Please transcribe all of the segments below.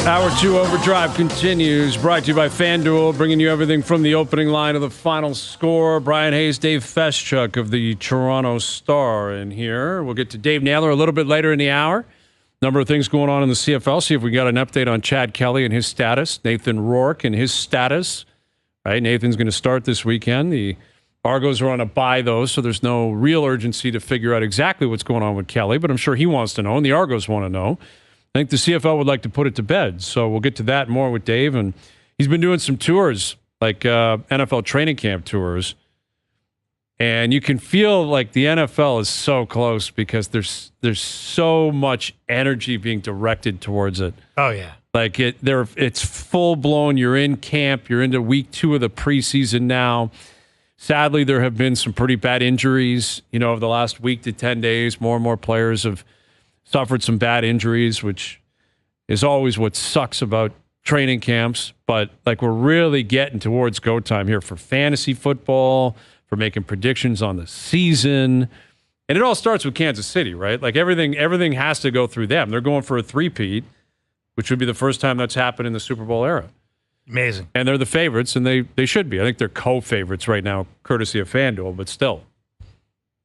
Hour 2 Overdrive continues, brought to you by FanDuel, bringing you everything from the opening line of the final score. Brian Hayes, Dave Feschuk of the Toronto Star in here. We'll get to Dave Naylor a little bit later in the hour. Number of things going on in the CFL. See if we got an update on Chad Kelly and his status. Nathan Rourke and his status. Right, Nathan's going to start this weekend. The Argos are on a bye, though, so there's no real urgency to figure out exactly what's going on with Kelly, but I'm sure he wants to know, and the Argos want to know. I think the CFL would like to put it to bed, so we'll get to that more with Dave. And he's been doing some tours, like NFL training camp tours, and you can feel like the NFL is so close because there's so much energy being directed towards it. Oh yeah, like it's full blown. You're in camp. You're into week 2 of the preseason now. Sadly, there have been some pretty bad injuries. Over the last week to 10 days, more and more players have suffered some bad injuries, which is always what sucks about training camps. But like we're really getting towards go time here for fantasy football, for making predictions on the season. And it all starts with Kansas City, right? Like everything has to go through them. They're going for a three-peat, which would be the first time that's happened in the Super Bowl era. Amazing. And they're the favorites, and they should be. I think they're co-favorites right now, courtesy of FanDuel, but still.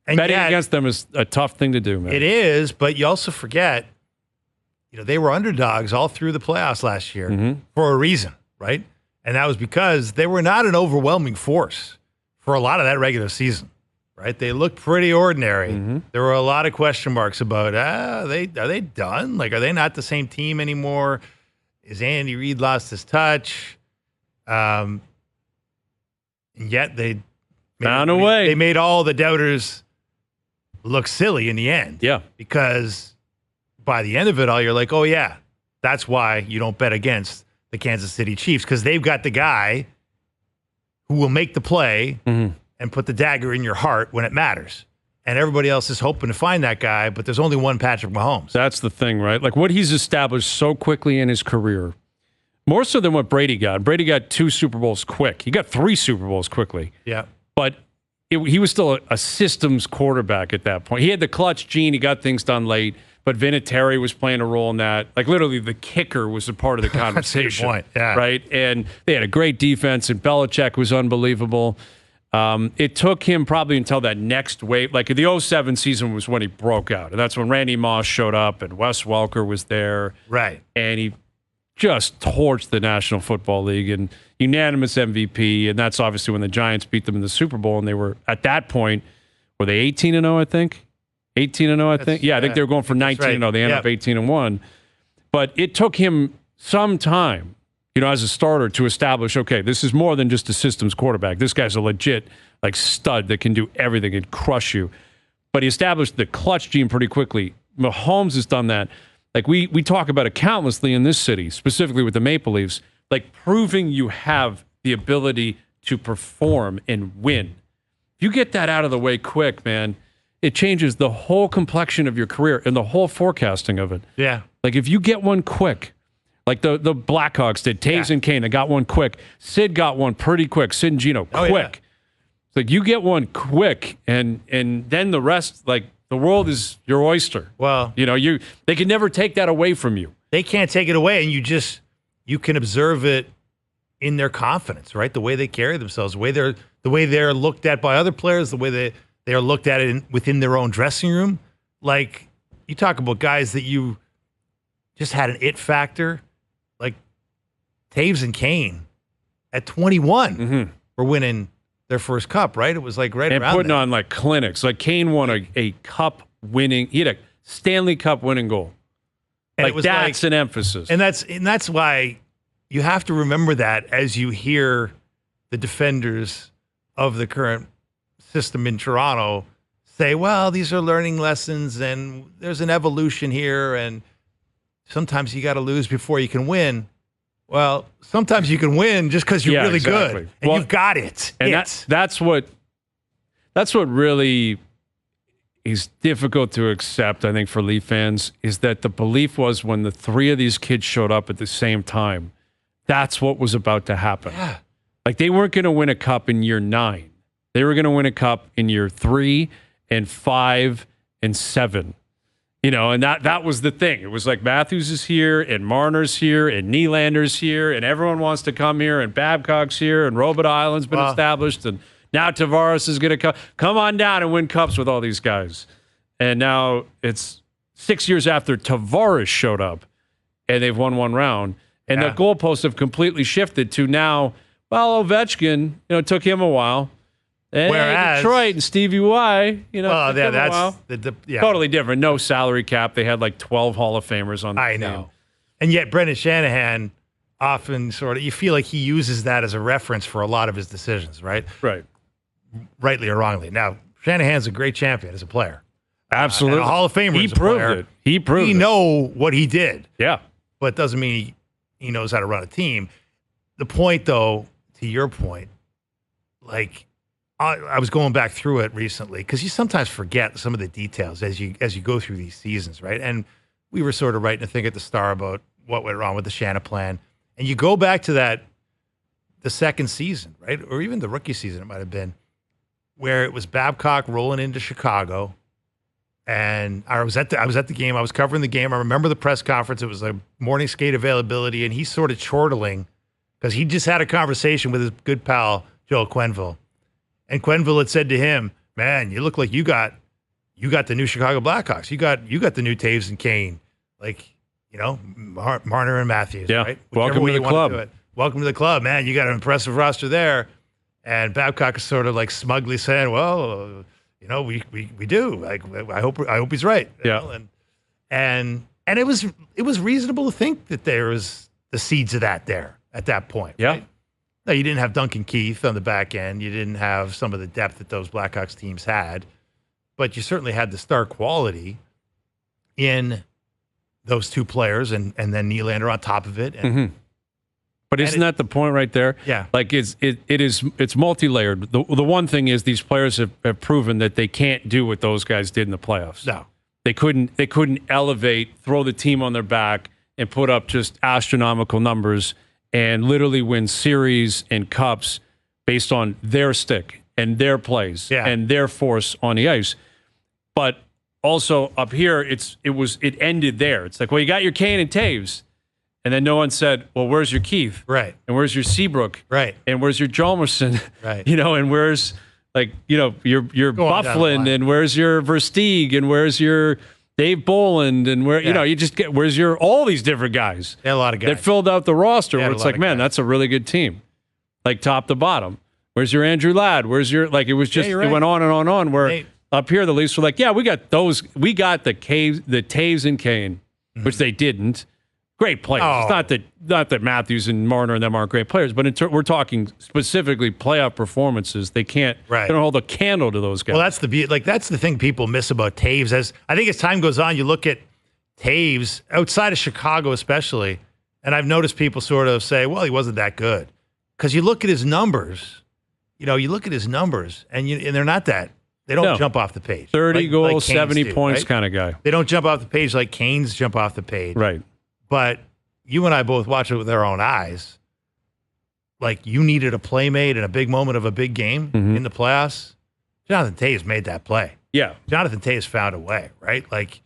And betting against them is a tough thing to do, man. It is, but you also forget, they were underdogs all through the playoffs last year for a reason, right? And that was because they were not an overwhelming force for a lot of that regular season, right? They looked pretty ordinary. There were a lot of question marks about, are they done? Like, are they not the same team anymore? Is Andy Reid lost his touch? And yet they found a way. They made all the doubters look silly in the end. Yeah. Because by the end of it all, you're like, oh, yeah, that's why you don't bet against the Kansas City Chiefs, because they've got the guy who will make the play and put the dagger in your heart when it matters. And everybody else is hoping to find that guy, but there's only one Patrick Mahomes. That's the thing, right? Like what he's established so quickly in his career, more so than what Brady got. Brady got 2 Super Bowls quick. He got 3 Super Bowls quickly. Yeah. But he was still a systems quarterback at that point. He had the clutch gene. He got things done late. But Vinatieri was playing a role in that. Like literally the kicker was a part of the conversation. That's a good point. Yeah. Right? And they had a great defense, and Belichick was unbelievable. It took him probably until that next wave. Like the 2007 season was when he broke out. And that's when Randy Moss showed up and Wes Welker was there. Right. And he just torched the National Football League and unanimous MVP. And that's obviously when the Giants beat them in the Super Bowl. And they were, at that point, were they 18-0, I think? 18-0, I think? Yeah, I think they were going for 19-0. Right. They ended up 18-1. But it took him some time, as a starter to establish, okay, this is more than just a systems quarterback. This guy's a legit stud that can do everything and crush you. But he established the clutch gene pretty quickly. Mahomes has done that. Like we talk about it countlessly in this city, specifically with the Maple Leafs, like proving you have the ability to perform and win. If you get that out of the way quick, man, it changes the whole complexion of your career and the whole forecasting of it. Yeah. Like if you get one quick, like the Blackhawks did, Taves and Kane, they got one quick. Sid got one pretty quick. Sid and Gino, quick. Yeah. It's like you get one quick, and then the rest, like the world is your oyster. Well, they can never take that away from you. They can't take it away, and you can observe it in their confidence, right? The way they carry themselves, the way they're looked at by other players, the way they are looked at within their own dressing room. Like you talk about guys that you just had an it factor. Like Taves and Kane at 21 were winning their first cup, right? It was like right and around putting there. on like clinics. Like Kane won a cup winning. He had a Stanley Cup winning goal. And like that's an emphasis. And that's why you have to remember that as you hear the defenders of the current system in Toronto say, well, these are learning lessons and there's an evolution here and sometimes you got to lose before you can win. Well, sometimes you can win just because you're really good and you've got it. And that's what really is difficult to accept, I think, for Leaf fans, is that the belief was when the 3 of these kids showed up at the same time, that's what was about to happen. Yeah. Like they weren't going to win a cup in year 9. They were going to win a cup in year 3 and 5 and 7. And that was the thing. It was like Matthews is here, and Marner's here, and Nylander's here, and everyone wants to come here, and Babcock's here, and Robert Island's been established, and now Tavares is going to come on down and win cups with all these guys. And now it's 6 years after Tavares showed up, and they've won one round. And the goalposts have completely shifted to now, well, Ovechkin, it took him a while. And whereas Detroit and Stevie Y, that's totally different. No salary cap. They had like 12 Hall of Famers on the team. I know. And yet Brendan Shanahan often you feel like he uses that as a reference for a lot of his decisions, right? Right. Rightly or wrongly. Now, Shanahan's a great champion as a player. Absolutely. And a Hall of Famer He as a proved player. it. He proved it. We know what he did. Yeah. But it doesn't mean he knows how to run a team. The point, though, to your point, like I was going back through it recently because you sometimes forget some of the details as you go through these seasons, right? And we were sort of writing a thing at the Star about what went wrong with the Shanna plan. And you go back to the second season, right? Or even the rookie season, it might have been, where it was Babcock rolling into Chicago. And I was at the game. I was covering the game. I remember the press conference. It was a morning skate availability, and he's sort of chortling because he just had a conversation with his good pal Joel Quenneville, and Quenneville had said to him, "Man, you look like you got the new Chicago Blackhawks. You got the new Taves and Kane, like Marner and Matthews, right? Welcome to the club. Welcome to the club, man. You got an impressive roster there." And Babcock is sort of like smugly saying, "Well, we do. Like, I hope he's right." And it was reasonable to think that there was the seeds of that there at that point. Yeah. Right? Now, you didn't have Duncan Keith on the back end. You didn't have some of the depth that those Blackhawks teams had, but you certainly had the star quality in those two players, and then Nylander on top of it. And, But isn't that the point right there? Yeah. Like it's multi-layered. The one thing is these players have proven that they can't do what those guys did in the playoffs. No. They couldn't elevate, throw the team on their back, and put up just astronomical numbers and literally win series and cups based on their stick and their plays and their force on the ice. But also up here, it ended there. It's like, well, you got your Kane and Taves. And then no one said, well, where's your Keith? Right. And where's your Seabrook? Right. And where's your Jalmerson? Right. And where's your Bufflin, and where's your Versteeg, and where's your Dave Boland, and where's your all these different guys. They had a lot of guys that filled out the roster where it's like, man, that's a really good team. Like top to bottom. Where's your Andrew Ladd? Where's your it was just it went on and on and on where up here the Leafs were like, yeah, we got those, we got the Taves and Kane, which they didn't. Great players. Oh. It's not that Matthews and Marner and them aren't great players, but we're talking specifically playoff performances. They can't. Right. They don't hold a candle to those guys. Well, that's the thing people miss about Taves. As I think as time goes on, you look at Taves outside of Chicago, especially, and I've noticed people sort of say, "Well, he wasn't that good," because you look at his numbers. And they're not that. They don't jump off the page. 30 goals, 70 points right? kind of guy. They don't jump off the page like Canes jump off the page. Right. But you and I both watch it with our own eyes. Like, you needed a playmate in a big moment of a big game in the playoffs. Jonathan Taves made that play. Yeah. Jonathan Taves found a way, right? Like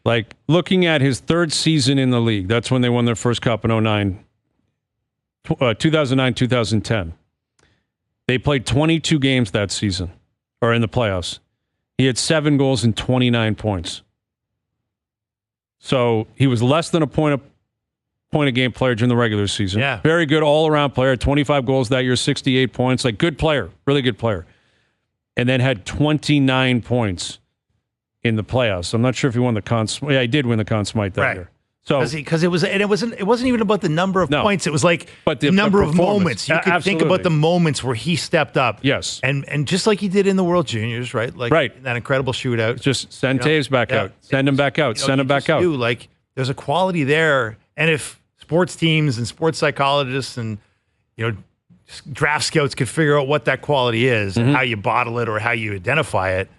looking at his third season in the league, that's when they won their first cup in 2009, 2010. They played 22 games that season, or in the playoffs. He had 7 goals and 29 points. So he was less than a point a game player during the regular season. Yeah. Very good all-around player, 25 goals that year, 68 points. Like, good player, really good player. And then had 29 points in the playoffs. I'm not sure if he won the Conn Smythe. Yeah, he did win the Conn Smythe that year. So because it wasn't even about the number of points. It was like the number of moments. You could think about the moments where he stepped up. Yes. And just like he did in the World Juniors, right? Like in that incredible shootout. Just send Taves back out. Send him back out. Send him back out. Like, there's a quality there. And if sports teams and sports psychologists and draft scouts could figure out what that quality is and how you bottle it or how you identify it,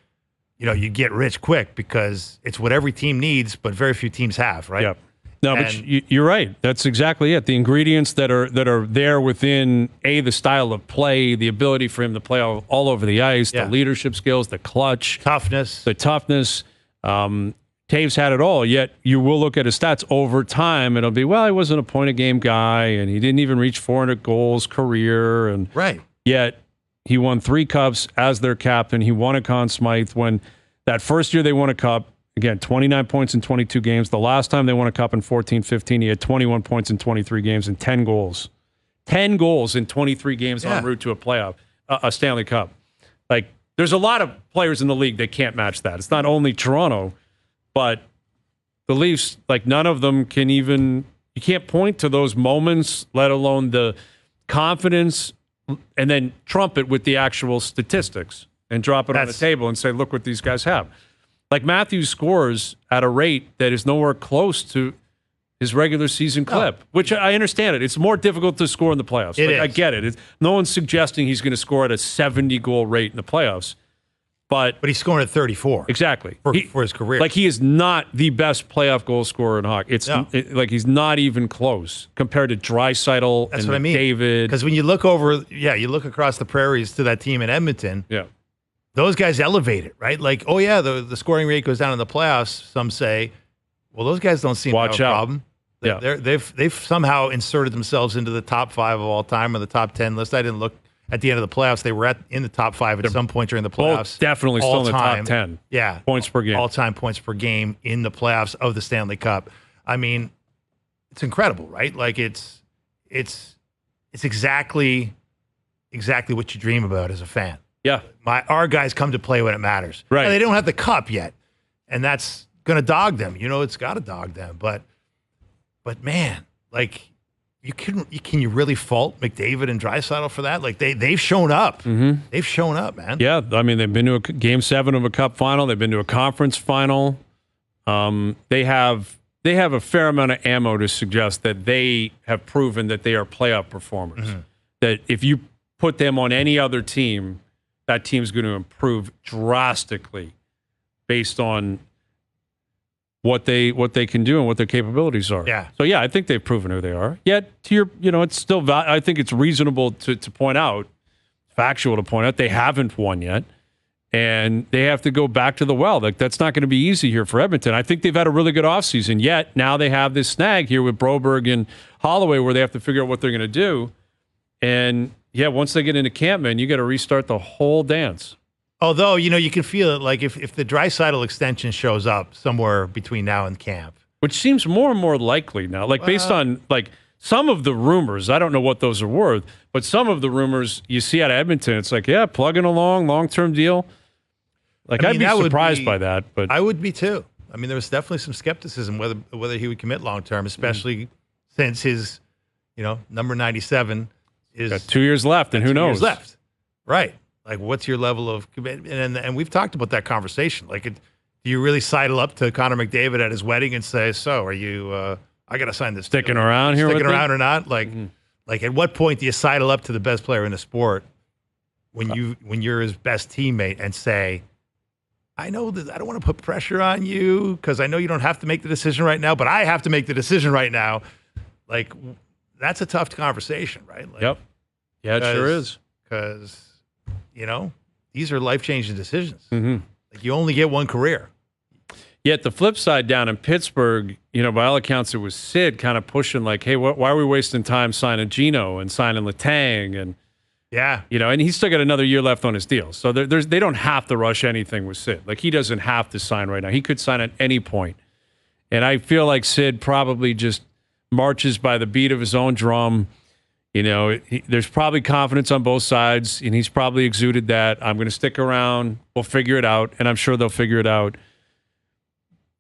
you get rich quick because it's what every team needs, but very few teams have, right? Yep. No, but you're right. That's exactly it. The ingredients that are there within the style of play, the ability for him to play all over the ice, the leadership skills, the clutch, toughness, the toughness. Taves had it all, yet you will look at his stats over time. It'll be, well, he wasn't a point-a-game guy, and he didn't even reach 400 goals career. And right. Yet he won 3 cups as their captain. He won a Conn Smythe when that first year they won a cup. Again, 29 points in 22 games. The last time they won a cup in 14-15, he had 21 points in 23 games and 10 goals. 10 goals in 23 games en route to a playoff, a Stanley Cup. Like, there's a lot of players in the league that can't match that. It's not only Toronto, but the Leafs, like, none of them can even, you can't point to those moments, let alone the confidence, and then trump it with the actual statistics and drop it on the table and say, look what these guys have. Like, Matthews scores at a rate that is nowhere close to his regular season clip, which I understand it. It's more difficult to score in the playoffs. I get it. No one's suggesting he's going to score at a 70-goal rate in the playoffs. But he's scoring at 34. Exactly. For his career. Like, he is not the best playoff goal scorer in hockey. Like, he's not even close compared to Draisaitl and McDavid. Because when you look over, you look across the prairies to that team in Edmonton. Yeah. Those guys elevate it, right? Like, oh, yeah, the scoring rate goes down in the playoffs. Some say, well, those guys don't seem to have a problem. Yeah. They've somehow inserted themselves into the top 5 of all time or the top 10 list. I didn't look at the end of the playoffs. They were in the top 5 at some point during the playoffs. Both definitely still in the top 10. Yeah. Points per game. All-time points per game in the playoffs of the Stanley Cup. I mean, it's incredible, right? Like, it's exactly what you dream about as a fan. Yeah. Our guys come to play when it matters. Right. Now, they don't have the cup yet, and that's going to dog them. You know, it's got to dog them. But man, like, can you really fault McDavid and Draisaitl for that? Like, they've shown up. Mm-hmm. They've shown up, man. Yeah, I mean, they've been to a Game 7 of a Cup final. They've been to a conference final. They have a fair amount of ammo to suggest that they have proven that they are playoff performers. Mm-hmm. That if you put them on any other team, that team's going to improve drastically based on what they can do and what their capabilities are. Yeah. So, I think they've proven who they are. Yet, it's still, I think it's reasonable to point out, factual to point out, they haven't won yet. And they have to go back to the well. Like, that's not going to be easy here for Edmonton. I think they've had a really good offseason. Yet, now they have this snag here with Broberg and Holloway where they have to figure out what they're going to do. And, once they get into camp, man, you got to restart the whole dance. Although, you can feel it, like, if the Draisaitl extension shows up somewhere between now and camp. Which seems more and more likely now. Like, based on, like, some of the rumors, I don't know what those are worth, but some of the rumors you see out of Edmonton, it's like, plugging along, long-term deal. Like, I'd be surprised by that. But I would be, too. I mean, there was definitely some skepticism whether he would commit long-term, especially since his, number 97 is... Got 2 years left, and who knows? 2 years left. Right. Like, what's your level of commitment? And we've talked about that conversation. Like, do you really sidle up to Connor McDavid at his wedding and say, so, are you, I got to sign this Sticking around here Sticking around or not? Like, like, at what point do you sidle up to the best player in the sport when you're his best teammate and say, I know that I don't want to put pressure on you because I know you don't have to make the decision right now, but I have to make the decision right now. Like, that's a tough conversation, right? Like, yep. Yeah, it sure is. Because, these are life-changing decisions. Mm-hmm. Like, you only get one career. Yet the flip side down in Pittsburgh, by all accounts, it was Sid kind of pushing like, hey, why are we wasting time signing Gino and signing Letang? And, and he's still got another year left on his deal. So they don't have to rush anything with Sid. Like, he doesn't have to sign right now. He could sign at any point. And I feel like Sid probably just marches by the beat of his own drum. There's probably confidence on both sides, and he's probably exuded that. I'm going to stick around. We'll figure it out, and I'm sure they'll figure it out.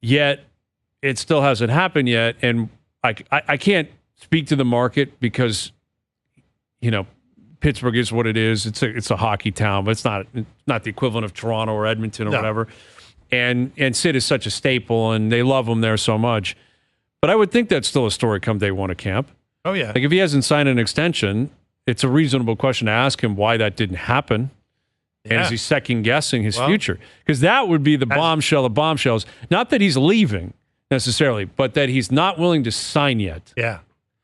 Yet, it still hasn't happened yet, and I can't speak to the market because, Pittsburgh is what it is. It's a hockey town, but it's not the equivalent of Toronto or Edmonton or whatever. And Sid is such a staple, and they love him there so much. But I would think that's still a story come day one of camp. Oh, yeah. Like, if he hasn't signed an extension, it's a reasonable question to ask him why that didn't happen. And is he second-guessing his future? Because that would be the bombshell of bombshells. Not that he's leaving, necessarily, but that he's not willing to sign yet. Yeah.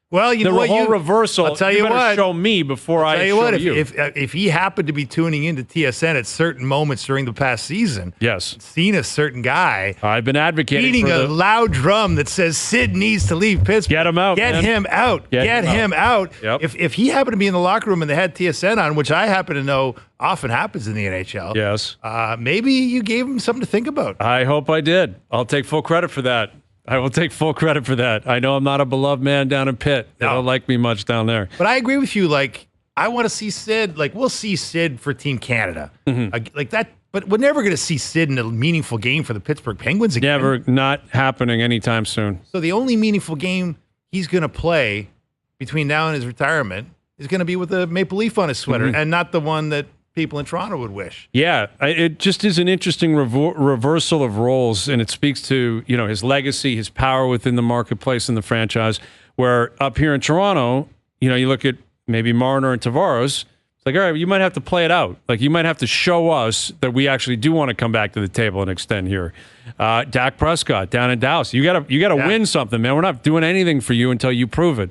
Well, you the know what? whole reversal. I'll tell you better what. show me before I tell you show what, you. if he happened to be tuning into TSN at certain moments during the past season, yes, seen a certain guy I've been advocating beating for a loud drum that says Sid needs to leave Pittsburgh. Get him out. Get man. him out. Get him out. Yep. If he happened to be in the locker room and they had TSN on, which I happen to know often happens in the NHL. Yes. Maybe you gave him something to think about. I hope I did. I'll take full credit for that. I will take full credit for that. I know I'm not a beloved man down in Pitt. They don't like me much down there. But I agree with you. Like, I want to see Sid. Like, we'll see Sid for Team Canada. Like that. But we're never going to see Sid in a meaningful game for the Pittsburgh Penguins again. Never, not happening anytime soon. So the only meaningful game he's going to play between now and his retirement is going to be with a maple leaf on his sweater, and not the one that people in Toronto would wish. Yeah, it just is an interesting reversal of roles, and it speaks to his legacy, his power within the marketplace and the franchise. Where up here in Toronto, you look at maybe Marner and Tavares. It's like, all right, you might have to play it out. Like, you might have to show us that we actually do want to come back to the table and extend here. Dak Prescott down in Dallas, you got to win something, man. We're not doing anything for you until you prove it.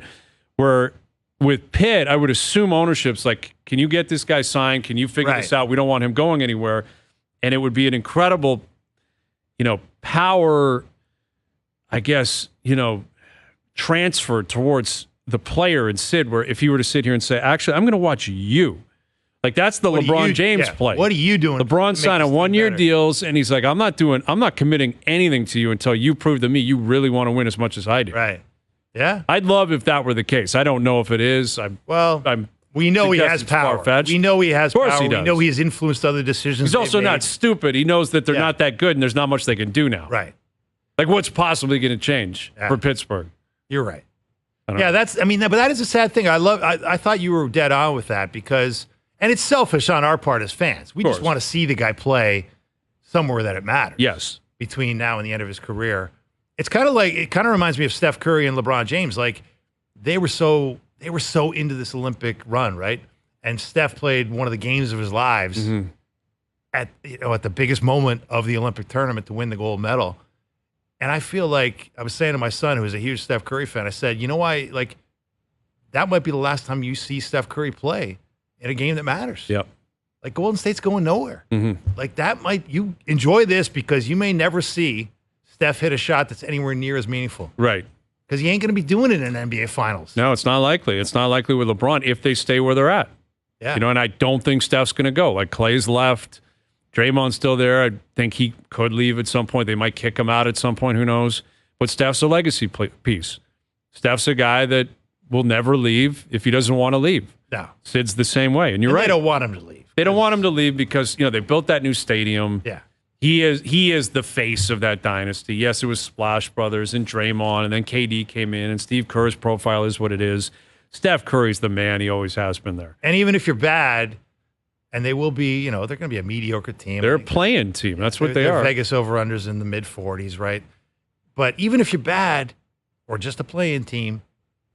Where with Pitt, I would assume ownership's like, can you get this guy signed? Can you figure this out? We don't want him going anywhere. And it would be an incredible, power, I guess, transfer towards the player and Sid, where if he were to sit here and say, actually, I'm going to watch you. Like, that's the LeBron James play. What are you doing? LeBron signing 1-year deals, and he's like, I'm not committing anything to you until you prove to me you really want to win as much as I do. Right. Yeah. I'd love if that were the case. I don't know if it is. We know he has power. Far-fetched. We know he has power. Of course power. he does. We know he's influenced other decisions. He's also not stupid. He knows that they're not that good and there's not much they can do now. Right. Like, what's possibly going to change for Pittsburgh? You're right. Yeah, but that is a sad thing. I thought you were dead on with that because, and it's selfish on our part as fans. We just want to see the guy play somewhere that it matters. Yes. Between now and the end of his career. It kind of reminds me of Steph Curry and LeBron James. Like, they were so into this Olympic run, right? And Steph played one of the games of his lives at the biggest moment of the Olympic tournament to win the gold medal. And I feel like I was saying to my son, who is a huge Steph Curry fan, I said, you know why? Like, that might be the last time you see Steph Curry play in a game that matters. Yep. Like, Golden State's going nowhere. Like, you enjoy this because you may never see Steph hit a shot that's anywhere near as meaningful. Right. Because he ain't going to be doing it in NBA Finals. No, it's not likely. It's not likely with LeBron if they stay where they're at. Yeah. And I don't think Steph's going to go. Like, Clay's left. Draymond's still there. I think he could leave at some point. They might kick him out at some point. Who knows? But Steph's a legacy piece. Steph's a guy that will never leave if he doesn't want to leave. No. Sid's the same way. And you're right. They don't want him to leave. They don't want him to leave because, they built that new stadium. Yeah. He is the face of that dynasty. Yes, it was Splash Brothers and Draymond, and then KD came in, and Steve Kerr's profile is what it is. Steph Curry's the man. He always has been there. And even if you're bad, and they will be, they're going to be a mediocre team. They're a playing team. That's what they are. Vegas over-unders in the mid-40s, right? But even if you're bad or just a playing team,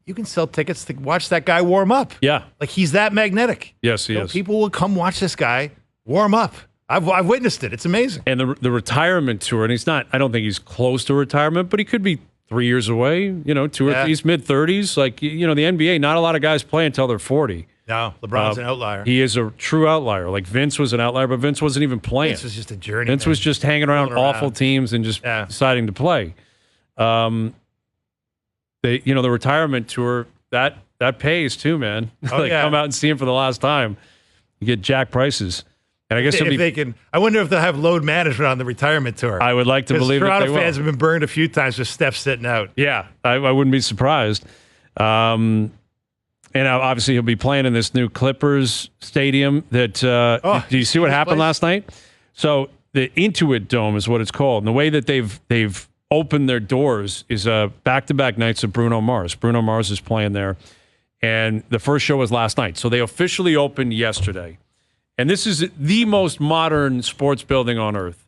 you can sell tickets to watch that guy warm up. Yeah. Like, he's that magnetic. Yes, he is. People will come watch this guy warm up. I've witnessed it. It's amazing. And the retirement tour, and I don't think he's close to retirement, but he could be 3 years away, 2 or 3, he's mid-30s. Like, the NBA, not a lot of guys play until they're 40. No, LeBron's an outlier. He is a true outlier. Like, Vince was an outlier, but Vince wasn't even playing. Vince was just a journey. Vince was just hanging around awful teams and just deciding to play. The retirement tour, that pays too, man. Come out and see him for the last time. You get jack prices. And I guess I wonder if they'll have load management on the retirement tour. I would like to believe that they will. Toronto fans have been burned a few times with Steph sitting out. Yeah, I wouldn't be surprised. And obviously he'll be playing in this new Clippers stadium. That do you see what happened last night? So the Intuit Dome is what it's called. And the way that they've opened their doors is back-to-back nights of Bruno Mars. Bruno Mars is playing there, and the first show was last night. So they officially opened yesterday. And this is the most modern sports building on earth.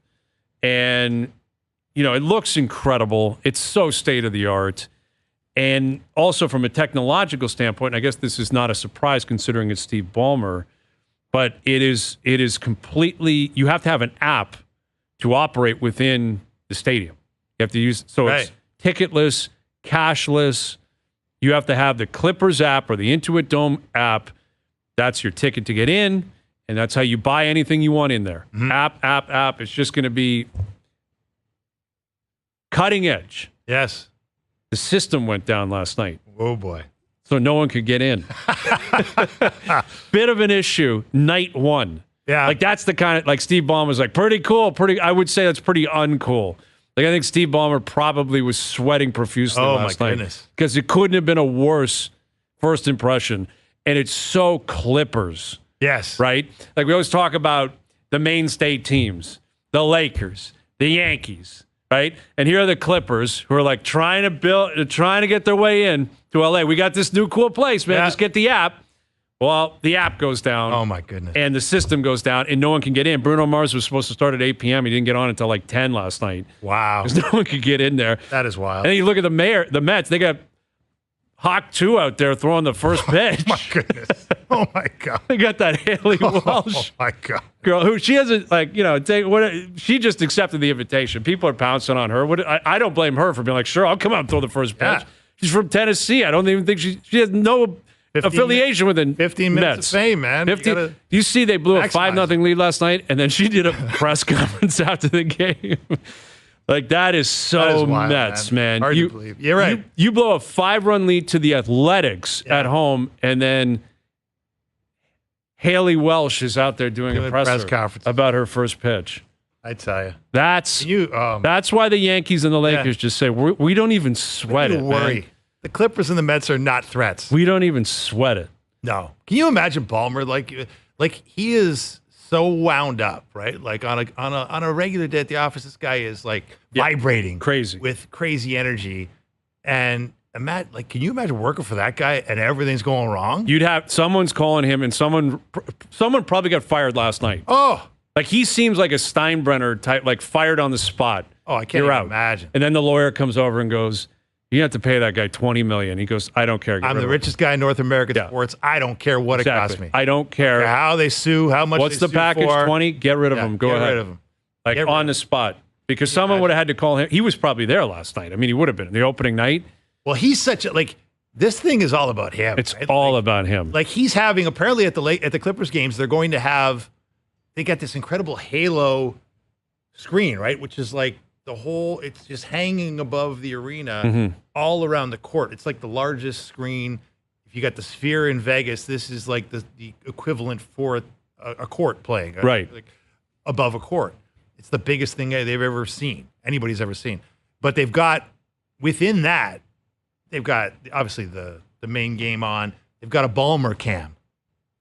And, it looks incredible. It's so state-of-the-art. And also from a technological standpoint, I guess this is not a surprise considering it's Steve Ballmer, but it is completely, you have to have an app to operate within the stadium. You have to use, it's ticketless, cashless, You have to have the Clippers app or the Intuit Dome app. That's your ticket to get in, and that's how you buy anything you want in there. App. It's just going to be cutting edge. Yes. The system went down last night. Oh, boy. So no one could get in. Bit of an issue, night one. Yeah. Like, that's the kind of, like, Steve Ballmer was like, pretty cool. I would say that's pretty uncool. Like, I think Steve Ballmer probably was sweating profusely last night. Goodness. Because it couldn't have been a worse first impression. And it's so Clippers. Yes. Right? Like, we always talk about the main state teams, the Lakers, the Yankees, right? And here are the Clippers who are, like, trying to get their way in to LA. We got this new cool place, man. Yeah. Just get the app. Well, the app goes down. Oh, my goodness. And the system goes down, and no one can get in. Bruno Mars was supposed to start at 8 p.m. He didn't get on until like 10 last night. Wow. Because no one could get in there. That is wild. And then you look at the Mets. They got Hawk 2 out there throwing the first pitch. Oh, my goodness. Oh, my God. They got that Haley Walsh Oh, my God. girl who she hasn't, like, you know, she just accepted the invitation. People are pouncing on her. I don't blame her for being like, sure, I'll come out and throw the first pitch. Yeah. She's from Tennessee. I don't even think she has no affiliation with the 15 minutes Mets. of fame, man. 15, you see they blew a maximize 5-0 lead last night, and then she did a press conference after the game. Like, that is so wild, Mets, man. Hard to believe. You're right. You blow a 5-run lead to the Athletics at home, and then Haley Welsh is out there doing a press conference about her first pitch. I tell you. That's why the Yankees and the Lakers just say, we don't even sweat it, worry. man. The Clippers and the Mets are not threats. We don't even sweat it. No. Can you imagine Ballmer? Like he is so wound up, right? Like on a regular day at the office, this guy is like vibrating, crazy with crazy energy. And can you imagine working for that guy and everything's going wrong? You'd have someone's calling him, and someone probably got fired last night. Oh, like, he seems like a Steinbrenner type, like fired on the spot. Oh, I can't even imagine. And then the lawyer comes over and goes, "You have to pay that guy $20 million." He goes, "I don't care. I'm the richest guy in North American sports. I don't care what it costs me. I don't care how they sue, how much. What's the package? For. 20? Get rid of him. Go ahead. Get rid of him. Like, on the spot, because someone would have had to call him. He was probably there last night. I mean, he would have been the opening night. Well, he's such a this thing is all about him. It's all about him. Like, he's having, apparently at the Clippers games, they're going to have. They got this incredible halo screen, right? Which is like it's just hanging above the arena all around the court. It's like the largest screen. If you got the Sphere in Vegas, this is like the equivalent for a court playing. Right. Like above a court. It's the biggest thing they've ever seen, anybody's ever seen. But they've got, within that, they've got obviously the main game on. They've got a Ballmer cam.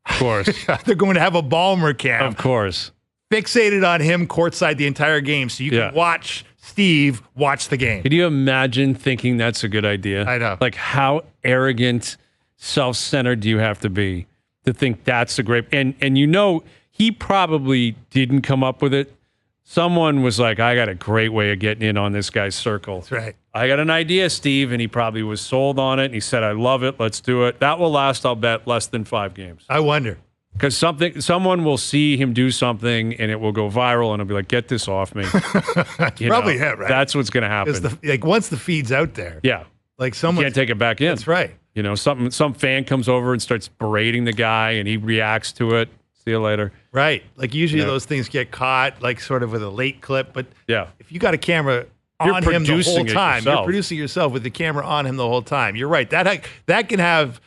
Of course. They're going to have a Ballmer cam. Of course. Fixated on him courtside the entire game, so you can watch Steve watch the game. Can you imagine thinking that's a good idea? I know. Like, how arrogant, self-centered do you have to be to think that's a great... And you know, he probably didn't come up with it. Someone was like, I got a great way of getting in on this guy's circle. That's right. I got an idea, Steve, and he probably was sold on it, and he said, I love it, let's do it. That will last, I'll bet, less than 5 games. I wonder. Because someone will see him do something, and it will go viral, and it'll be like, get this off me. Probably him, right? That's what's going to happen. Once the feed's out there. Yeah. Like, someone can't take it back in. That's right. You know, some fan comes over and starts berating the guy, and he reacts to it. See you later. Right. Like, usually those things get caught, like, sort of with a late clip. But if you got a camera on him the whole time, you're producing yourself with the camera on him the whole time. You're right. That can have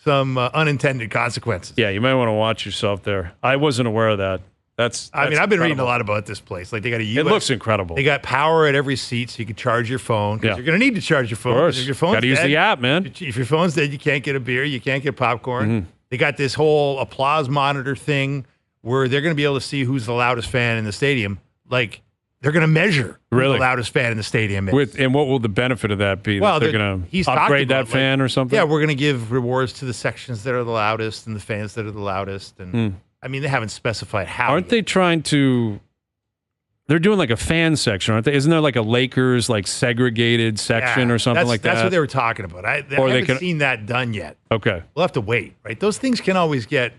some unintended consequences. Yeah, you might want to watch yourself there. I wasn't aware of that. That's I've been reading a lot about this place. Like, they got it looks incredible. They got power at every seat, so you can charge your phone. Because you're going to need to charge your phone. Of course. If your phone's got to use the app, man. If your phone's dead, you can't get a beer. You can't get popcorn. They got this whole applause monitor thing where they're going to be able to see who's the loudest fan in the stadium. Like, they're going to measure who the loudest fan in the stadium is. And what will the benefit of that be? Well, they're going to upgrade that fan or something? Yeah, we're going to give rewards to the sections that are the loudest and the fans that are the loudest. And I mean, they haven't specified how. Aren't they trying to... They're doing like a fan section, aren't they? Isn't there like a Lakers like segregated section or something like that? That's what they were talking about. I haven't seen that done yet. Okay. We'll have to wait, right? Those things can always get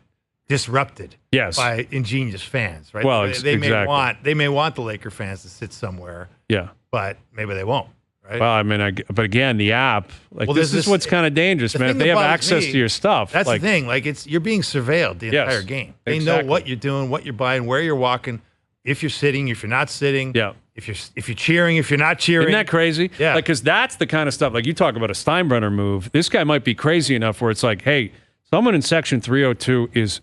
disrupted by ingenious fans, right? Well, they may want the Laker fans to sit somewhere. Yeah. But maybe they won't, Right? Well, I mean, but again, the app, like this is what's kind of dangerous, man. If they have access to your stuff. That's the thing. Like you're being surveilled the entire game. They know what you're doing, what you're buying, where you're walking, if you're sitting, if you're not sitting. Yeah. If you're cheering, if you're not cheering. Isn't that crazy? Yeah. Like, because that's the kind of stuff, like you talk about a Steinbrenner move. This guy might be crazy enough where it's like, hey, someone in Section 302 is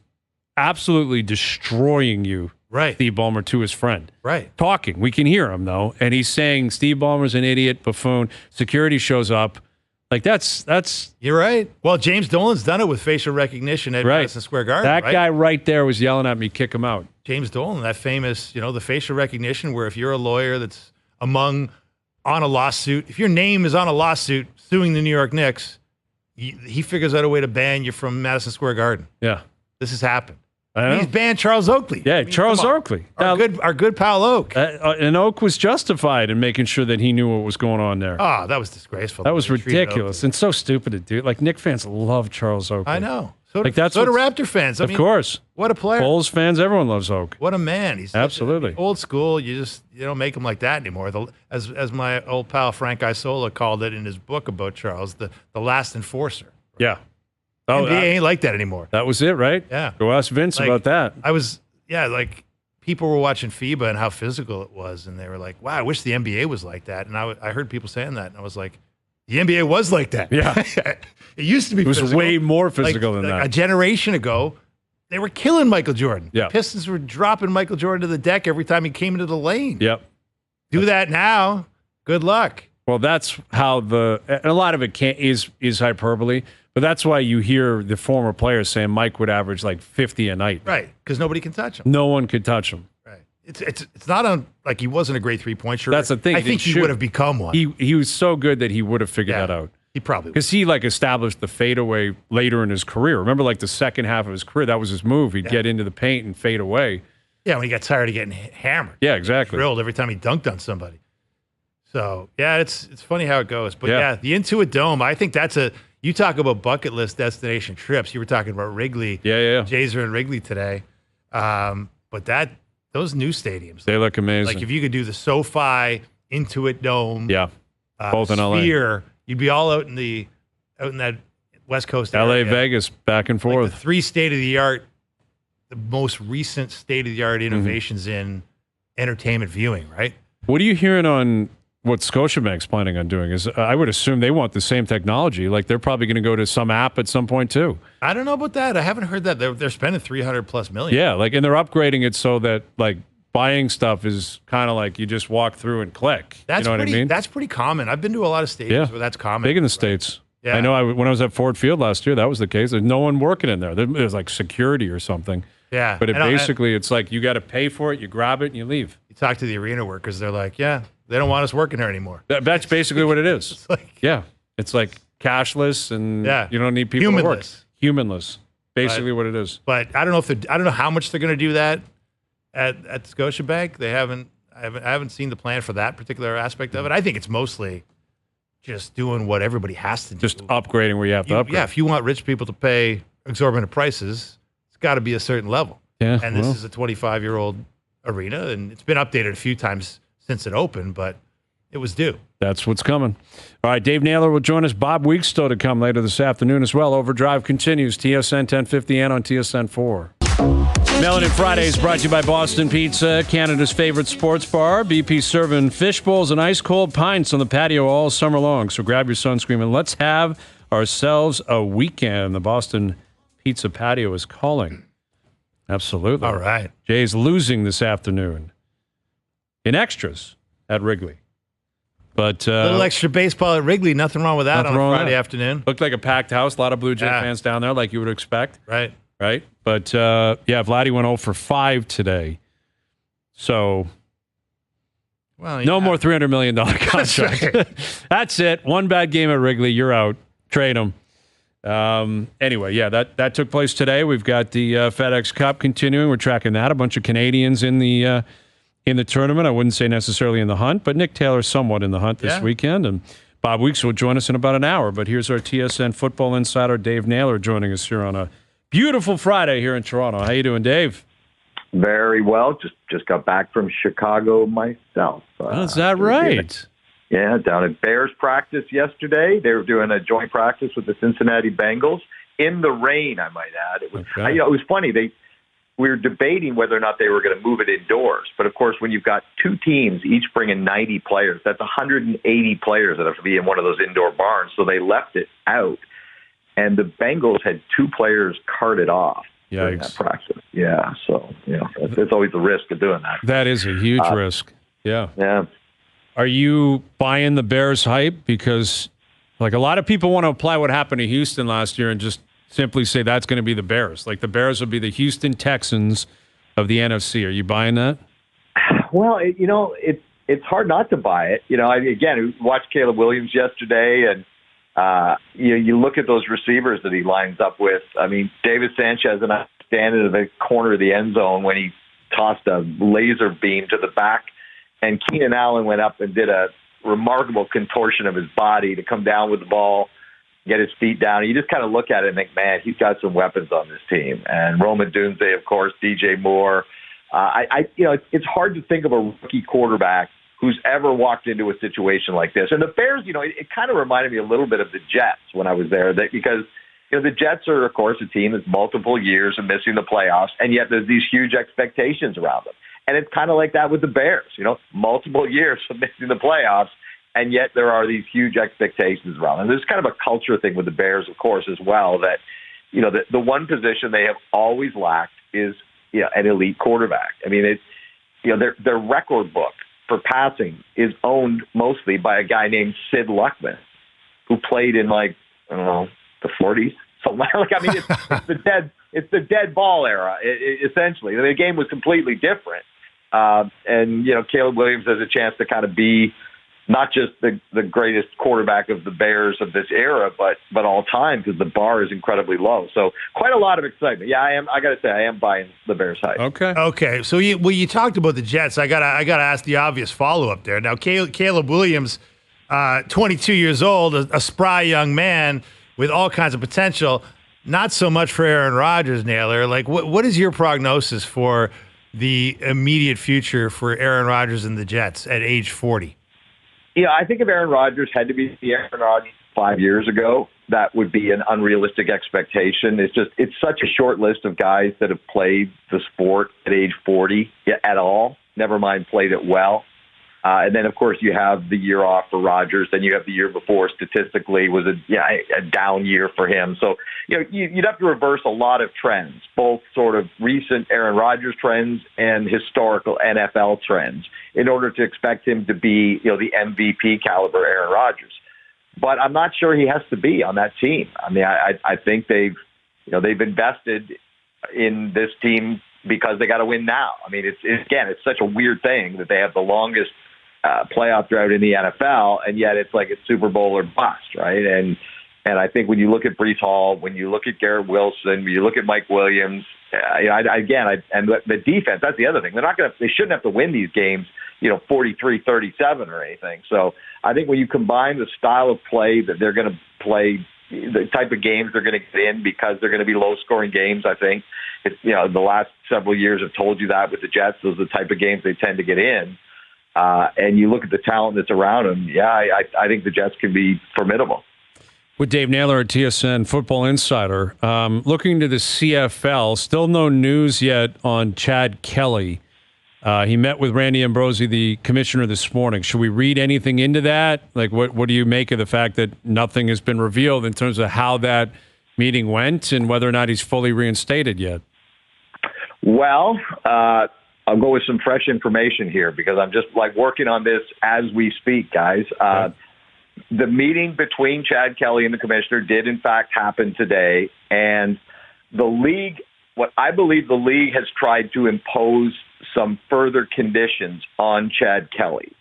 absolutely destroying you. Right. Steve Ballmer to his friend. Right. Talking. We can hear him, though. And he's saying Steve Ballmer's an idiot, buffoon. Security shows up. Like, that's. You're right. Well, James Dolan's done it with facial recognition at Madison Square Garden. That guy right there was yelling at me, kick him out. James Dolan, that famous, the facial recognition where if you're a lawyer that's on a lawsuit, if your name is on a lawsuit suing the New York Knicks, he figures out a way to ban you from Madison Square Garden. Yeah. This has happened. He's banned Charles Oakley. Yeah, Charles Oakley. Our good pal Oak. And Oak was justified in making sure that he knew what was going on there. Oh, that was disgraceful. That was ridiculous and so stupid to do. Like, Knick fans love Charles Oakley. I know. So like do Raptor fans. I mean, course. What a player. Bulls fans, everyone loves Oak. What a man. He's absolutely old school. You don't make him like that anymore. As my old pal Frank Isola called it in his book about Charles, the last enforcer. Yeah. Oh, NBA ain't like that anymore. That was it, right? Yeah. Go ask Vince about that. Like people were watching FIBA and how physical it was, and they were like, wow, I wish the NBA was like that. And I heard people saying that, and I was like, the NBA was like that. Yeah. It used to be physical. It was way more physical than that. A generation ago, they were killing Michael Jordan. Yeah. The Pistons were dropping Michael Jordan to the deck every time he came into the lane. Yep. Do that now, good luck. Well, that's how and a lot of it is hyperbole, but that's why you hear the former players saying Mike would average like 50 a night. Right, because nobody can touch him. No one could touch him. Right. It's not like he wasn't a great 3-point shooter. That's the thing. I think he would have become one. He was so good that he would have figured that out. He probably would. Because he established the fadeaway later in his career. Remember, the second half of his career, that was his move. He'd get into the paint and fade away. Yeah, when he got tired of getting hammered. Yeah, exactly. Drilled every time he dunked on somebody. So, yeah, it's funny how it goes. But, yeah, the Intuit Dome, I think that's you talk about bucket list destination trips. You were talking about Wrigley. Yeah. Jays are in Wrigley today. But those new stadiums. They look amazing. Like if you could do the SoFi Intuit Dome. Yeah, both in LA. Sphere, you'd be all out in that West Coast area. LA, Vegas, back and forth. Like the 3 state-of-the-art, the most recent state-of-the-art innovations in entertainment viewing, right? What are you hearing on what Scotiabank's planning on doing? Is I would assume they want the same technology. Like they're probably going to go to some app at some point too. I don't know about that. I haven't heard that. They're spending $300+ million. Yeah, and they're upgrading it so that buying stuff is kind of like you just walk through and click. That's what I mean? That's pretty common. I've been to a lot of stadiums where that's common. Big in the States. Yeah. I know when I was at Ford Field last year, that was the case. There's no one working in there. There's security or something. Yeah. But it's like you got to pay for it, you grab it, and you leave. You talk to the arena workers, they're like, yeah, they don't want us working here anymore. That's basically what it is. It's like cashless, and you don't need people to work. Humanless. Basically what it is. But I don't know how much they're going to do that at Scotiabank. I haven't seen the plan for that particular aspect of it. I think it's mostly just doing what everybody has to do. Just upgrading where you have to upgrade. Yeah, if you want rich people to pay exorbitant prices, it's got to be a certain level. Yeah, and this is a 25-year-old arena, and it's been updated a few times since it opened, but it was due. That's what's coming. All right, Dave Naylor will join us. Bob Weeks still to come later this afternoon as well. Overdrive continues, TSN 1050 and on TSN 4. Melanin Fridays brought to you by Boston Pizza, Canada's favorite sports bar. BP serving fish bowls and ice-cold pints on the patio all summer long. So grab your sunscreen and let's have ourselves a weekend. The Boston Pizza patio is calling. Absolutely. All right. Jay's losing this afternoon in extras at Wrigley. But a little extra baseball at Wrigley, nothing wrong with that on a Friday afternoon. Looked like a packed house, a lot of Blue Jay fans down there like you would expect. Right. But, Vladdy went 0 for 5 today. So, no more $300 million contract. That's it. One bad game at Wrigley. You're out. Trade him. Anyway, that took place today. We've got the FedEx Cup continuing. We're tracking that. A bunch of Canadians in the tournament. I wouldn't say necessarily in the hunt, but Nick Taylor's somewhat in the hunt this weekend. And Bob Weeks will join us in about an hour. But here's our TSN football insider, Dave Naylor, joining us here on a beautiful Friday here in Toronto. How you doing, Dave? Very well. Just got back from Chicago myself. Is that right? Yeah, down at Bears practice yesterday. They were doing a joint practice with the Cincinnati Bengals in the rain, I might add. It was, Okay. it was funny. We were debating whether or not they were going to move it indoors. But, of course, when you've got two teams, each bringing 90 players, that's 180 players that have to be in one of those indoor barns. So they left it out. And the Bengals had two players carted off during that practice. Yeah, so, it's always the risk of doing that. That is a huge risk. Yeah. Yeah. Are you buying the Bears hype? Because, like, a lot of people want to apply what happened to Houston last year and just simply say that's going to be the Bears. Like, the Bears will be the Houston Texans of the NFC. Are you buying that? Well, it's hard not to buy it. I watched Caleb Williams yesterday, and you look at those receivers that he lines up with. I mean, David Sanchez and I standing in the corner of the end zone when he tossed a laser beam to the back, and Keenan Allen went up and did a remarkable contortion of his body to come down with the ball, get his feet down. You just kind of look at it and think, man, he's got some weapons on this team. And Roman Dunze, of course, DJ Moore. It's hard to think of a rookie quarterback who's ever walked into a situation like this. And the Bears, it kind of reminded me a little bit of the Jets when I was there, because the Jets are, of course, a team that's multiple years of missing the playoffs, and yet there's these huge expectations around them. And it's kind of like that with the Bears, multiple years of missing the playoffs, and yet there are these huge expectations around them. There's kind of a culture thing with the Bears, of course, as well, that, the one position they have always lacked is an elite quarterback. I mean, their record book for passing is owned mostly by a guy named Sid Luckman, who played in, the 40s. Something like, I mean, it's the dead ball era, essentially. The game was completely different. And Caleb Williams has a chance to kind of be not just the greatest quarterback of the Bears of this era, but all time, because the bar is incredibly low. So quite a lot of excitement. Yeah, I got to say, I am buying the Bears hype. Okay. So you talked about the Jets. I gotta ask the obvious follow up there. Now, Caleb Williams, 22 years old, a spry young man with all kinds of potential. Not so much for Aaron Rodgers, Naylor. Like, what is your prognosis for the immediate future for Aaron Rodgers and the Jets at age 40? I think if Aaron Rodgers had to be the Aaron Rodgers 5 years ago, that would be an unrealistic expectation. It's such a short list of guys that have played the sport at age 40 at all, never mind played it well. And then, of course, you have the year off for Rodgers. Then you have the year before, statistically, was a down year for him. So, you'd have to reverse a lot of trends, both sort of recent Aaron Rodgers trends and historical NFL trends, in order to expect him to be, the MVP caliber Aaron Rodgers. But I'm not sure he has to be on that team. I mean, I think they've invested in this team because they got to win now. I mean, it's such a weird thing that they have the longest playoff drought in the NFL, and yet it's like it's Super Bowl or bust, right? And I think when you look at Breece Hall, when you look at Garrett Wilson, when you look at Mike Williams, and the defense, that's the other thing. They shouldn't have to win these games, 43-37 or anything. So I think when you combine the style of play that they're going to play, the type of games they're going to get in, because they're going to be low-scoring games, I think the last several years have told you that with the Jets. Those are the type of games they tend to get in. And you look at the talent that's around them, I think the Jets can be formidable. With Dave Naylor at TSN Football Insider, looking to the CFL, still no news yet on Chad Kelly. He met with Randy Ambrosie, the commissioner, this morning. Should we read anything into that? Like, what do you make of the fact that nothing has been revealed in terms of how that meeting went and whether or not he's fully reinstated yet? Well, I'll go with some fresh information here, because I'm just working on this as we speak, guys. The meeting between Chad Kelly and the commissioner did in fact happen today, and the league, what I believe the league has tried to impose some further conditions on Chad Kelly,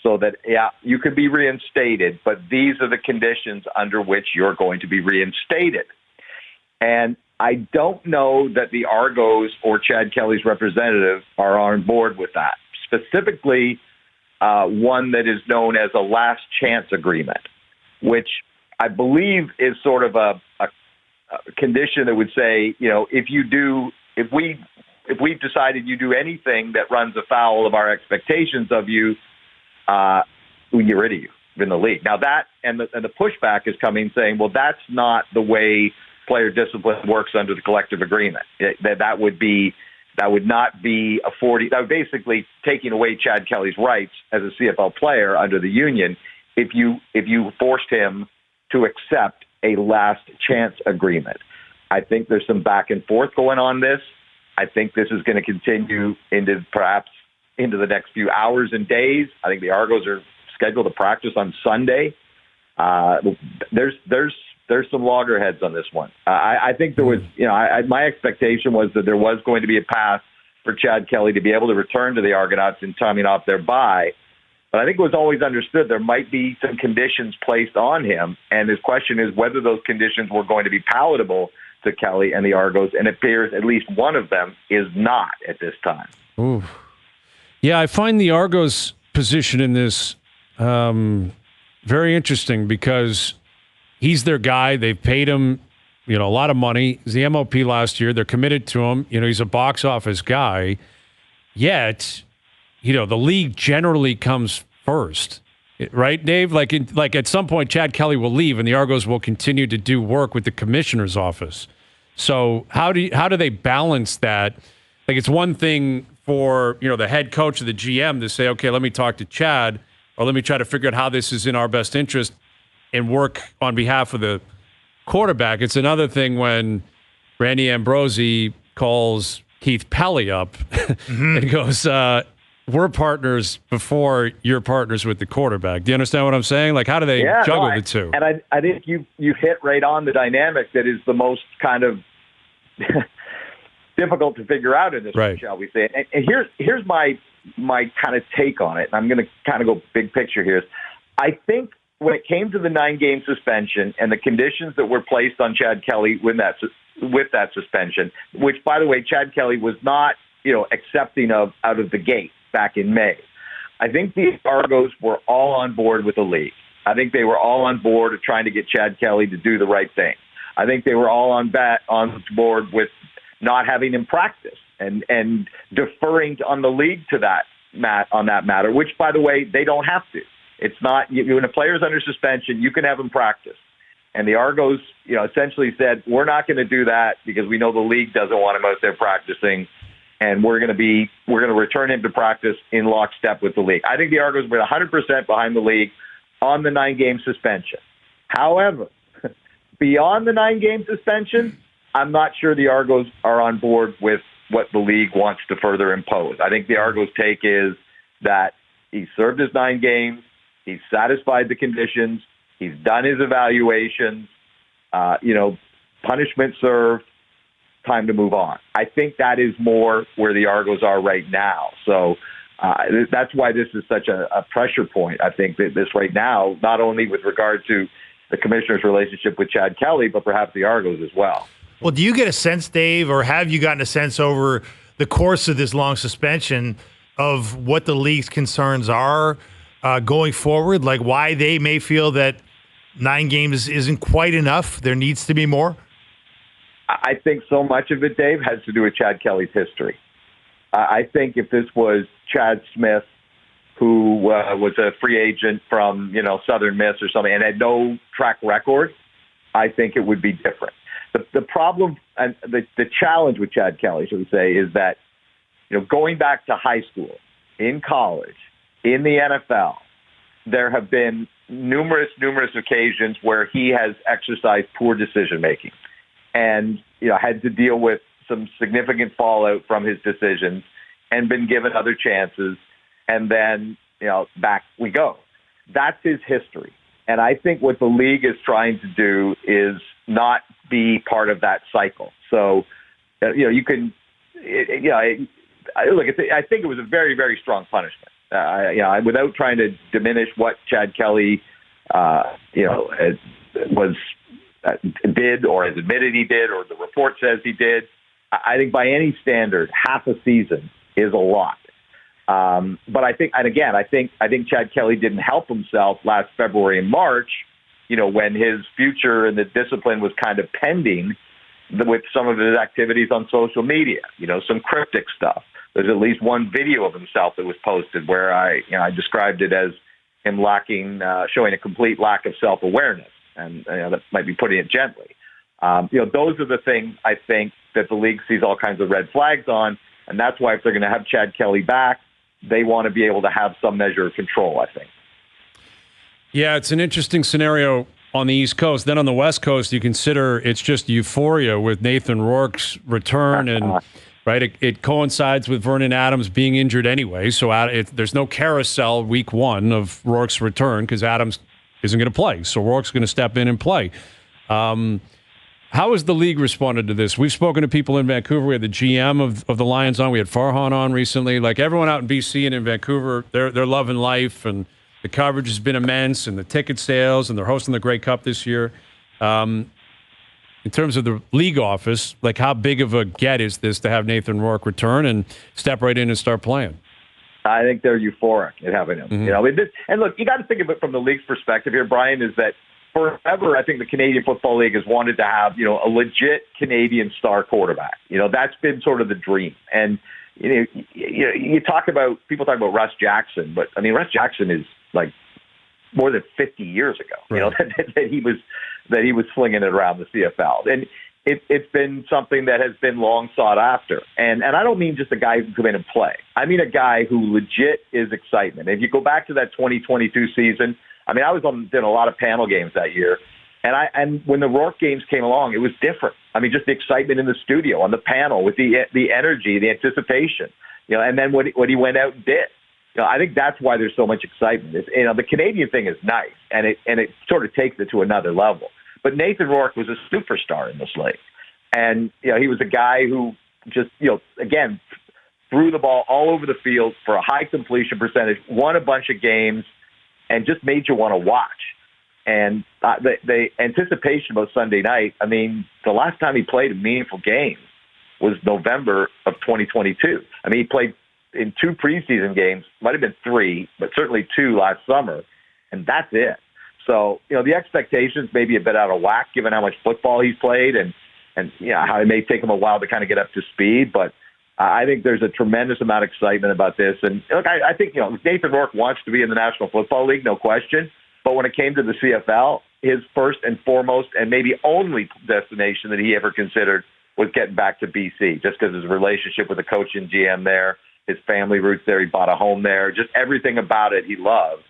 so that, you could be reinstated, but these are the conditions under which you're going to be reinstated. And I don't know that the Argos or Chad Kelly's representative are on board with that. Specifically, one that is known as a last chance agreement, which I believe is sort of a condition that would say, if we've decided you do anything that runs afoul of our expectations of you, we get rid of you. in the league. Now that and the pushback is coming saying, well, that's not the way player discipline works under the collective agreement. That would not be that would basically taking away Chad Kelly's rights as a CFL player under the union if you forced him to accept a last chance agreement. I think there's some back and forth going on this. I think this is going to continue perhaps into the next few hours and days. I think the Argos are scheduled to practice on Sunday. There's some loggerheads on this one. I think there was, my expectation was that there was going to be a path for Chad Kelly to be able to return to the Argonauts in timing off their bye. But I think it was always understood there might be some conditions placed on him. And his question is whether those conditions were going to be palatable to Kelly and the Argos. And it appears at least one of them is not at this time. Ooh. Yeah, I find the Argos' position in this very interesting because he's their guy. They've paid him, a lot of money. He's the MOP last year. They're committed to him. He's a box office guy. Yet, the league generally comes first, right, Dave? Like at some point, Chad Kelly will leave, and the Argos will continue to do work with the commissioner's office. So how do they balance that? Like it's one thing for the head coach or the GM to say, okay, let me talk to Chad, or let me try to figure out how this is in our best interest and work on behalf of the quarterback. It's another thing when Randy Ambrosie calls Keith Pelly up and goes, we're partners before you're partners with the quarterback. Do you understand what I'm saying? Like, how do they juggle the two? And I think you hit right on the dynamic that is the most kind of difficult to figure out in this, right, shall we say. And here's my kind of take on it. And I'm going to kind of go big picture here. I think when it came to the 9-game suspension and the conditions that were placed on Chad Kelly with that suspension, which, by the way, Chad Kelly was not, accepting of out of the gate back in May, I think the Argos were all on board with the league. I think they were all on board of trying to get Chad Kelly to do the right thing. I think they were all on board with not having him practice and deferring on the league to on that matter, which, by the way, they don't have to. It's not, when a player's under suspension, you can have him practice. And the Argos, essentially said, we're not going to do that because we know the league doesn't want him out there practicing, and we're going to return him to practice in lockstep with the league. I think the Argos were 100% behind the league on the 9-game suspension. However, beyond the 9-game suspension, I'm not sure the Argos are on board with what the league wants to further impose. I think the Argos' take is that he served his 9 games. He's satisfied the conditions. He's done his evaluations. Punishment served. Time to move on. I think that is more where the Argos are right now. So that's why this is such a pressure point. I think that this right now, not only with regard to the commissioner's relationship with Chad Kelly, but perhaps the Argos as well. Well, do you get a sense, Dave, or have you gotten a sense over the course of this long suspension of what the league's concerns are going forward? Like why they may feel that 9 games isn't quite enough? There needs to be more? I think so much of it, Dave, has to do with Chad Kelly's history. I think if this was Chad Smith, who was a free agent from, Southern Miss or something and had no track record, I think it would be different. The problem and the challenge with Chad Kelly, should we say, is that, going back to high school, in college, in the NFL, there have been numerous occasions where he has exercised poor decision-making and, had to deal with some significant fallout from his decisions and been given other chances. And then, back we go. That's his history. And I think what the league is trying to do is not be part of that cycle. So, you can, look, I think it was a very, very strong punishment. Without trying to diminish what Chad Kelly, did or has admitted he did or the report says he did, I think by any standard, half a season is a lot. But I think Chad Kelly didn't help himself last February and March, when his future and the discipline was kind of pending with some of his activities on social media, some cryptic stuff. There's at least one video of himself that was posted where I described it as him showing a complete lack of self-awareness. And that might be putting it gently. Those are the things I think that the league sees all kinds of red flags on. And that's why if they're going to have Chad Kelly back, they want to be able to have some measure of control, I think. Yeah, it's an interesting scenario on the East Coast. Then on the West Coast, you consider it's just euphoria with Nathan Rourke's return. And right, it coincides with Vernon Adams being injured anyway. So there's no carousel week one of Rourke's return because Adams isn't going to play. So Rourke's going to step in and play. How has the league responded to this? We've spoken to people in Vancouver. We had the GM of the Lions on. We had Farhan on recently. Like everyone out in BC and in Vancouver, they're loving life, and the coverage has been immense, and the ticket sales, and they're hosting the Grey Cup this year. In terms of the league office, like how big of a get is this to have Nathan Rourke return and step right in and start playing? I think they're euphoric at having him. Mm-hmm. And look, you got to think of it from the league's perspective here, Brian, is that forever, I think the Canadian Football League has wanted to have, a legit Canadian star quarterback. That's been sort of the dream. And, people talk about Russ Jackson, but I mean, Russ Jackson is like more than 50 years ago, right. that he was slinging it around the CFL. And it's been something that has been long sought after. And I don't mean just a guy who can come in and play. I mean a guy who legit is excitement. If you go back to that 2022 season, I mean, I was on a lot of panel games that year, and when the Rourke games came along, it was different. I mean, just the excitement in the studio, on the panel, with the energy, the anticipation, and then what he went out and did. I think that's why there's so much excitement. The Canadian thing is nice, and it sort of takes it to another level. But Nathan Rourke was a superstar in this league, and he was a guy who just again threw the ball all over the field for a high completion percentage, won a bunch of games, and just made you want to watch. And the anticipation about Sunday night, I mean, the last time he played a meaningful game was November of 2022. I mean, he played in 2 preseason games, might have been 3, but certainly 2 last summer, and that's it. So, the expectations may be a bit out of whack given how much football he's played and how it may take him a while to kind of get up to speed, but I think there's a tremendous amount of excitement about this. And look, I think, Nathan Rourke wants to be in the National Football League, no question. But when it came to the CFL, his first and foremost and maybe only destination that he ever considered was getting back to BC, just because his relationship with the coach and GM there, his family roots there, he bought a home there, just everything about it he loved.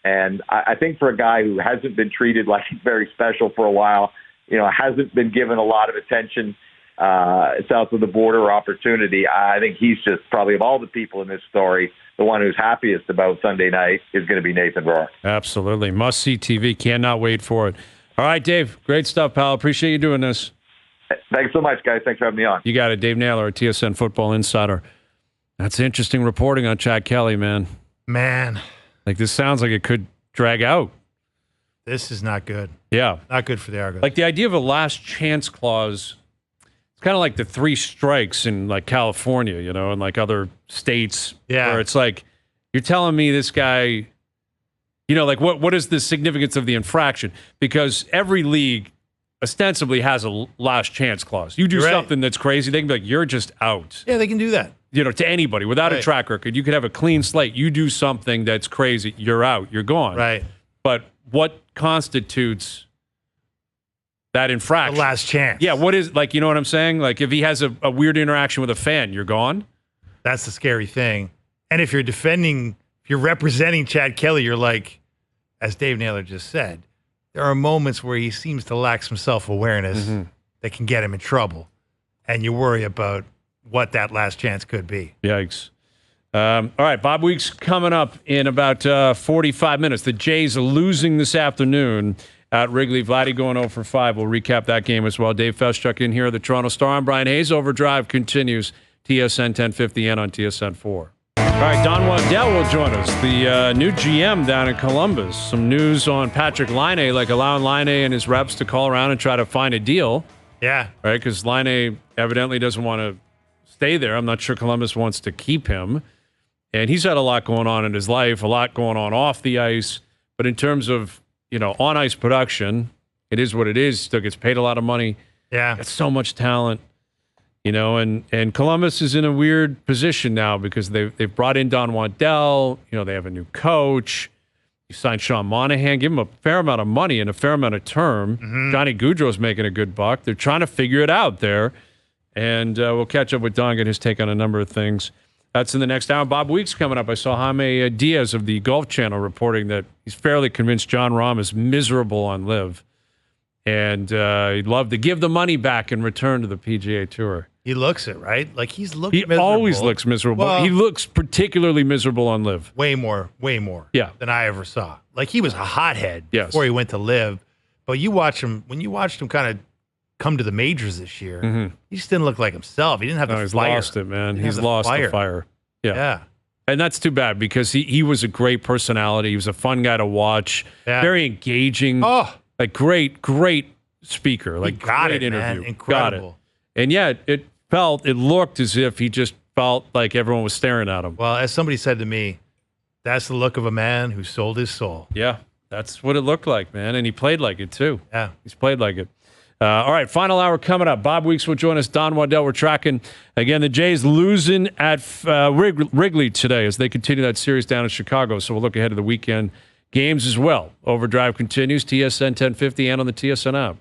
And I think for a guy who hasn't been treated like he's very special for a while, hasn't been given a lot of attention south of the border or opportunity, I think he's just probably, of all the people in this story, the one who's happiest about Sunday night is going to be Nathan Rourke. Absolutely. Must-see TV. Cannot wait for it. All right, Dave. Great stuff, pal. Appreciate you doing this. Thanks so much, guys. Thanks for having me on. You got it. Dave Naylor, a TSN Football Insider. That's interesting reporting on Chad Kelly, man. Like, this sounds like it could drag out. This is not good. Yeah. Not good for the Argos. Like, the idea of a last chance clause, it's kind of like the 3 strikes in, like, California, and, like, other states. Yeah. Where it's like, you're telling me this guy, like, what is the significance of the infraction? Because every league ostensibly has a last chance clause. You do something that's crazy, they can be like, you're just out. Yeah, they can do that. To anybody without a track record. You could have a clean slate. You do something that's crazy, you're out, you're gone. Right. But what constitutes that infraction? The last chance. Yeah, what is, like, you know what I'm saying? Like, if he has a weird interaction with a fan, you're gone? That's the scary thing. And if you're representing Chad Kelly, you're like, as Dave Naylor just said, there are moments where he seems to lack some self-awareness that can get him in trouble. And you worry about what that last chance could be. Yikes. All right, Bob Weeks coming up in about 45 minutes. The Jays are losing this afternoon at Wrigley. Vladdy going 0 for 5. We'll recap that game as well. Dave Feschuk in here, the Toronto Star. I'm Bryan Hayes. Overdrive continues. TSN 1050 and on TSN 4. All right, Don Waddell will join us, the new GM down in Columbus. Some news on Patrick Laine, like allowing Laine and his reps to call around and try to find a deal. Yeah. Right, because Laine evidently doesn't want to stay there. I'm not sure Columbus wants to keep him. And he's had a lot going on in his life, a lot going on off the ice. But in terms of, on-ice production, it is what it is. Still gets paid a lot of money. Yeah. Got so much talent. And Columbus is in a weird position now because they've brought in Don Waddell. They have a new coach. You signed Sean Monahan, give him a fair amount of money and a fair amount of term. Johnny Gaudreau's making a good buck. They're trying to figure it out there. And we'll catch up with Don, get his take on a number of things. That's in the next hour. Bob Weeks coming up. I saw Jaime Diaz of the Golf Channel reporting that he's fairly convinced John Rahm is miserable on LIV. And he'd love to give the money back and return to the PGA Tour. He looks it, right? Like he's looked He miserable. always looks miserable. Well, he looks particularly miserable on LIV. way more than I ever saw. Like he was a hothead before he went to LIV. But you watch him, when you watched him kind of come to the majors this year, he just didn't look like himself. He didn't have the He's fire. lost it, man. He's lost the fire. Yeah. And that's too bad because he was a great personality. He was a fun guy to watch. Yeah. Very engaging. Oh. Like great speaker. Like got great it, interview. man. Incredible. Got it. And yet it looked as if he just felt like everyone was staring at him. Well, as somebody said to me, that's the look of a man who sold his soul. Yeah, that's what it looked like, man. And he played like it, too. Yeah. He's played like it. All right, final hour coming up. Bob Weeks will join us. Don Waddell, we're tracking. Again, the Jays losing at Wrigley today as they continue that series down in Chicago. So we'll look ahead to the weekend games as well. Overdrive continues, TSN 1050 and on the TSN app.